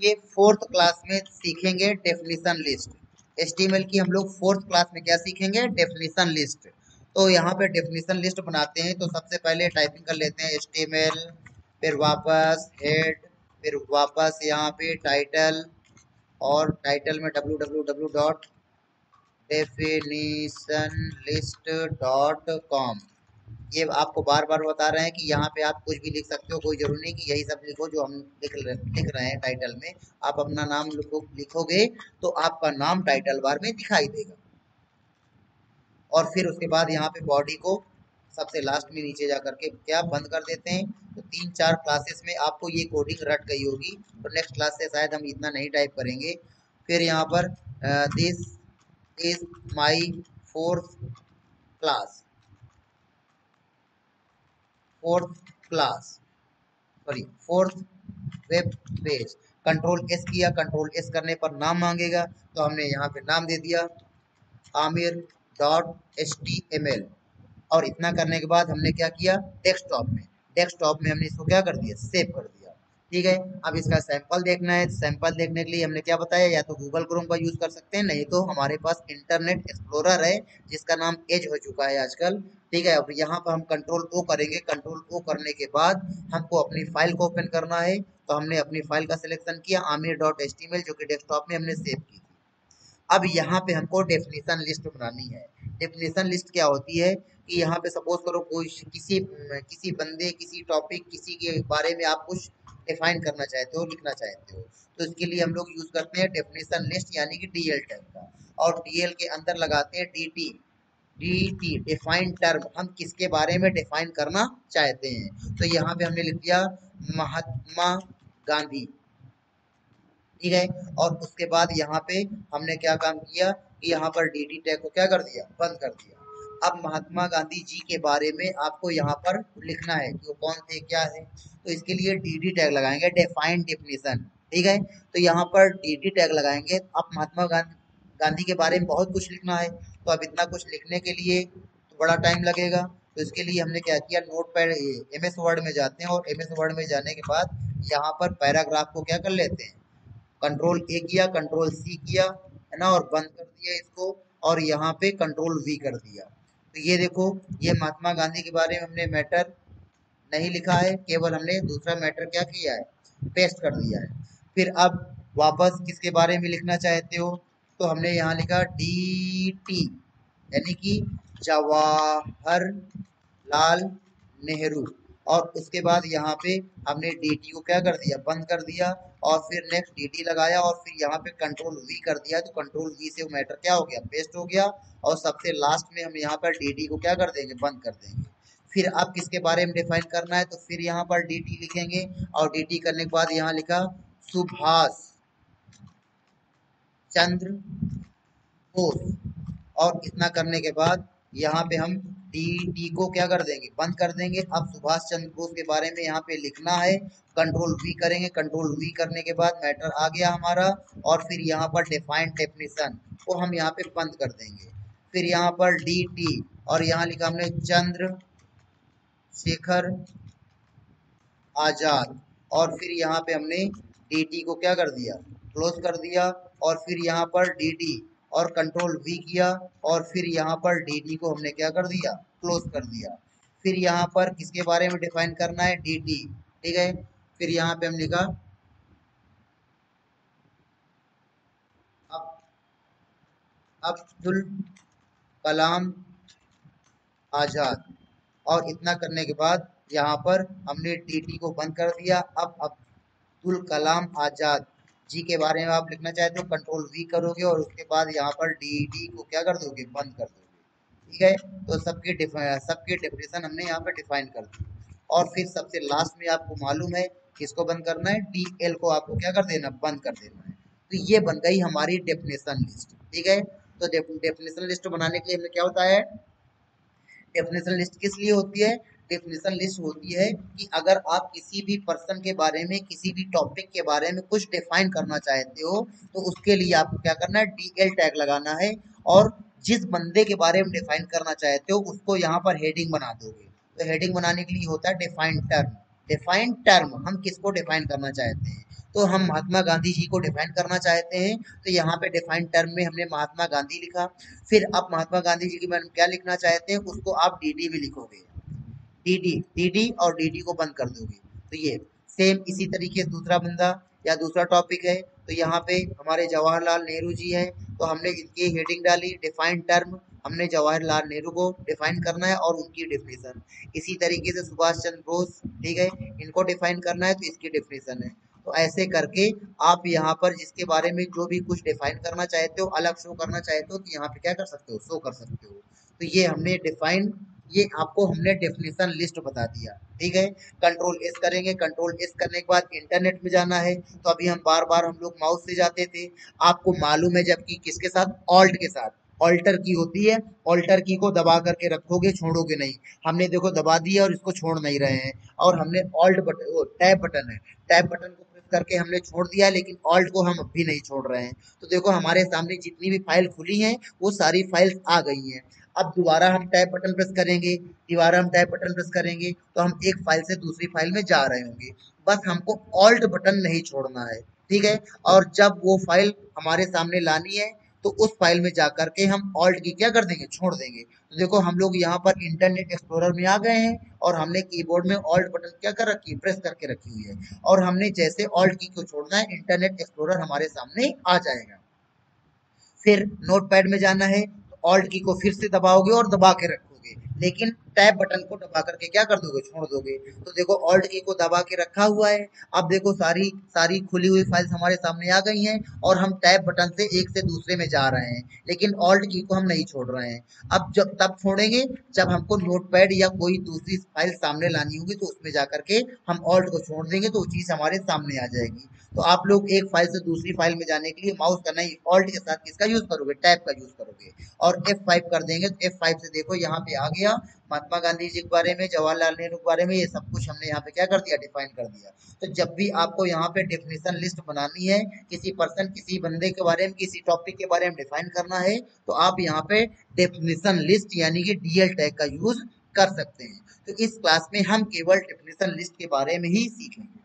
देखिए fourth class में सीखेंगे डेफिनेशन लिस्ट। HTML की हम लोग फोर्थ क्लास में क्या सीखेंगे? Definition list. तो यहाँ पे डेफिनेशन लिस्ट बनाते हैं तो सबसे पहले टाइपिंग कर लेते हैं HTML, फिर वापस हेड, फिर वापस यहाँ पे टाइटल, और टाइटल में www.definitionlist.com। ये आपको बार बार बता रहे हैं कि यहाँ पे आप कुछ भी लिख सकते हो, कोई जरूरी नहीं कि यही सब लिखो जो हम लिख रहे हैं टाइटल में। आप अपना नाम लिखोगे तो आपका नाम टाइटल बार में दिखाई देगा। और फिर उसके बाद यहाँ पे बॉडी को सबसे लास्ट में नीचे जा करके क्या बंद कर देते हैं। तो 3-4 क्लासेस में आपको ये कोडिंग रट गई होगी, तो नेक्स्ट क्लास से शायद हम इतना नहीं टाइप करेंगे। फिर यहाँ पर this is my fourth class, fourth web page. Control S किया, कंट्रोल S करने पर नाम मांगेगा, तो हमने यहाँ पे नाम दे दिया amir.html। और इतना करने के बाद हमने क्या किया? डेस्कटॉप में हमने इसको क्या कर दिया? सेव कर दिया। ठीक है, अब इसका सैंपल देखना है। सैंपल देखने के लिए हमने क्या बताया? या तो गूगल क्रोम का यूज कर सकते हैं, नहीं तो हमारे पास इंटरनेट एक्सप्लोरर है जिसका नाम एज हो चुका है आजकल। ठीक है, अब यहाँ पर हम कंट्रोल O करेंगे। कंट्रोल O करने के बाद हमको अपनी फाइल को ओपन करना है, तो हमने अपनी फाइल का सिलेक्शन किया amir.html, जो कि डेस्कटॉप में हमने सेव की। अब यहाँ पे हमको डेफिनेशन लिस्ट बनानी है। डेफिनेशन लिस्ट क्या होती है कि यहाँ पे सपोज करो कोई किसी बंदे, किसी टॉपिक, किसी के बारे में आप कुछ डिफाइन करना चाहते हो, लिखना चाहते हो, तो इसके लिए हम लोग यूज करते हैं डेफिनेशन लिस्ट यानी कि DL टैग का। और DL के अंदर लगाते हैं DT, डिफाइन टर्म। हम किसके बारे में डिफाइन करना चाहते हैं। तो यहाँ पे हमने लिख दिया महात्मा गांधी। ठीक है, और उसके बाद यहाँ पे हमने क्या काम किया कि यहाँ पर DT टैग को क्या कर दिया? बंद कर दिया। अब महात्मा गांधी जी के बारे में आपको यहाँ पर लिखना है कि वो कौन थे, क्या है। तो इसके लिए DD टैग लगाएंगे, डिफाइन डेफिनेशन। ठीक है, तो यहाँ पर DD टैग लगाएंगे। अब महात्मा गांधी के बारे में बहुत कुछ लिखना है, तो अब इतना कुछ लिखने के लिए तो बड़ा टाइम लगेगा। तो इसके लिए हमने क्या किया? नोटपैड MS वर्ड में जाते हैं, और MS वर्ड में जाने के बाद यहाँ पर पैराग्राफ को क्या कर लेते हैं? कंट्रोल A किया, कंट्रोल C किया, है ना, और बंद कर दिया इसको, और यहाँ पे कंट्रोल V कर दिया। तो ये देखो, ये महात्मा गांधी के बारे में हमने मैटर नहीं लिखा है, केवल हमने दूसरा मैटर क्या किया है? पेस्ट कर दिया है। फिर अब वापस किसके बारे में लिखना चाहते हो? तो हमने यहाँ लिखा DT यानी कि जवाहरलाल नेहरू। और उसके बाद यहाँ पे हमने DT को क्या कर दिया? बंद कर दिया। और फिर नेक्स्ट DT लगाया, और फिर यहाँ पे कंट्रोल V कर दिया, तो कंट्रोल V से मैटर क्या हो गया? पेस्ट हो गया। और सबसे लास्ट में हम यहाँ पर DT को क्या कर देंगे? बंद कर देंगे। फिर आप किसके बारे में डिफाइन करना है, तो फिर यहाँ पर DT लिखेंगे, और DT करने के बाद यहाँ लिखा सुभाष चंद्र बोस। और इतना करने के बाद यहाँ पे हम DT को क्या कर देंगे? बंद कर देंगे। अब सुभाष चंद्र बोस के बारे में यहाँ पे लिखना है, कंट्रोल V करेंगे। कंट्रोल V करने के बाद मैटर आ गया हमारा, और फिर यहाँ पर डिफाइन डेफिनेशन को हम यहाँ पे बंद कर देंगे। फिर यहाँ पर DT, और यहाँ लिखा हमने चंद्रशेखर आजाद। और फिर यहाँ पे हमने DT को क्या कर दिया? क्लोज कर दिया। और फिर यहाँ पर DT और कंट्रोल V किया, और फिर यहाँ पर DT को हमने क्या कर दिया? क्लोज कर दिया। फिर यहाँ पर किसके बारे में डिफाइन करना है? DT। ठीक है, फिर यहाँ पे हम लिखा अब अब्दुल कलाम आजाद। और इतना करने के बाद यहाँ पर हमने DT को बंद कर दिया। अब अब्दुल कलाम आजाद जी के बारे में आप लिखना चाहते हो, कंट्रोल V करोगे, और उसके बाद यहाँ पर DT को क्या कर दोगे? बंद कर दोगे। ठीक है, तो सबके डेफिनेशन हमने यहाँ पे डिफाइन कर दी। और फिर सबसे लास्ट में आपको मालूम है किसको बंद करना है? DL को आपको क्या कर देना? बंद कर देना है। तो ये बन गई हमारी डेफिनेशन लिस्ट। ठीक है, तो डेफिनेशन लिस्ट बनाने के लिए हमने क्या बताया है? डेफिनेशन लिस्ट किस लिए होती है? डेफिनेशन लिस्ट होती है कि अगर आप किसी भी पर्सन के बारे में, किसी भी टॉपिक के बारे में कुछ डिफाइन करना चाहते हो, तो उसके लिए आपको क्या करना है? DL टैग लगाना है, और जिस बंदे के बारे में डिफाइन करना चाहते हो उसको यहाँ पर हेडिंग बना दोगे। तो हेडिंग बनाने के लिए होता है डिफाइन टर्म। डिफाइन टर्म हम किसको डिफाइन करना चाहते हैं, तो हम महात्मा गांधी जी को डिफाइन करना चाहते हैं, तो यहाँ पे डिफाइन टर्म में हमने महात्मा गांधी लिखा। फिर आप महात्मा गांधी जी के बारे में क्या लिखना चाहते हैं, उसको आप डीडी भी लिखोगे, डीडी, डीडी और डीडी को बंद कर दोगे। तो ये सेम इसी तरीके से दूसरा बंदा या दूसरा टॉपिक है, तो यहाँ पे हमारे जवाहरलाल नेहरू जी हैं, तो हमने इनकी हेडिंग डाली डिफाइन टर्म, हमने जवाहरलाल नेहरू को डिफाइन करना है और उनकी डेफिनेशन। इसी तरीके से सुभाष चंद्र बोस, ठीक है, इनको डिफाइन करना है तो इसकी डेफिनेशन है। तो ऐसे करके आप यहाँ पर जिसके बारे में जो भी कुछ डिफाइन करना चाहते हो, अलग शो करना चाहते हो, तो यहाँ पे क्या कर सकते हो, शो कर सकते हो। तो ये हमने डिफाइन, ये आपको हमने डेफिनेशन लिस्ट बता दिया, ठीक है। कंट्रोल एस करेंगे, कंट्रोल एस करने के बाद इंटरनेट में जाना है, तो अभी हम बार बार हम लोग माउस से जाते थे, आपको मालूम है, जबकि किसके साथ, ऑल्ट के साथ, ऑल्टर की होती है, ऑल्टर की को दबा करके रखोगे, छोड़ोगे नहीं। हमने देखो दबा दिया और इसको छोड़ नहीं रहे हैं, और हमने ऑल्ट बटन, टैब बटन है, टैब बटन को प्रेस करके हमने छोड़ दिया, लेकिन ऑल्ट को हम अब भी नहीं छोड़ रहे हैं। तो देखो हमारे सामने जितनी भी फाइल खुली हैं वो सारी फाइल्स आ गई हैं। अब दोबारा हम टैब बटन प्रेस करेंगे, दोबारा हम टैब बटन प्रेस करेंगे, तो हम एक फाइल से दूसरी फाइल में जा रहे होंगे। बस हमको ऑल्ट बटन नहीं छोड़ना है, ठीक है। और जब वो फाइल हमारे सामने लानी है, तो उस फाइल में जा करके हम ऑल्ट की क्या कर देंगे, छोड़ देंगे। तो देखो हम लोग यहाँ पर इंटरनेट एक्सप्लोरर में आ गए हैं, और हमने कीबोर्ड में ऑल्ट बटन क्या कर रखी है, प्रेस करके रखी हुई है, और हमने जैसे ऑल्ट की को छोड़ना है, इंटरनेट एक्सप्लोरर हमारे सामने आ जाएगा। फिर नोटपैड में जाना है, ऑल्ट की को फिर से दबाओगे और दबा के रखोगे, लेकिन टैब बटन को दबा करके क्या कर दोगे, छोड़ दोगे। तो देखो ऑल्ट की को दबा के रखा हुआ है, अब देखो सारी सारी खुली हुई फाइल्स हमारे सामने आ गई हैं, और हम टैब बटन से एक से दूसरे में जा रहे हैं, लेकिन ऑल्ट की को हम नहीं छोड़ रहे हैं। अब जब तब छोड़ेंगे जब हमको नोटपैड या कोई दूसरी फाइल सामने लानी होगी, तो उसमें जा करके हम ऑल्ट को छोड़ देंगे, तो वो चीज हमारे सामने आ जाएगी। तो आप लोग एक फाइल से दूसरी फाइल में जाने के लिए माउस का नहीं, ऑल्ट के साथ किसका यूज करोगे, टैब का यूज करोगे, और F5 कर देंगे। तो F5 से देखो यहाँ पे आ गया महात्मा गांधी जी के बारे में, जवाहरलाल नेहरू के बारे में, ये सब कुछ हमने यहाँ पे क्या कर दिया, डिफाइन कर दिया। तो जब भी आपको यहाँ पे डेफिनेशन लिस्ट बनानी है, किसी पर्सन, किसी बंदे के बारे में, किसी टॉपिक के बारे में डिफाइन करना है, तो आप यहाँ पे डेफिनेशन लिस्ट यानी कि DL टैग का यूज कर सकते हैं। तो इस क्लास में हम केवल डेफिनेशन लिस्ट के बारे में ही सीखेंगे।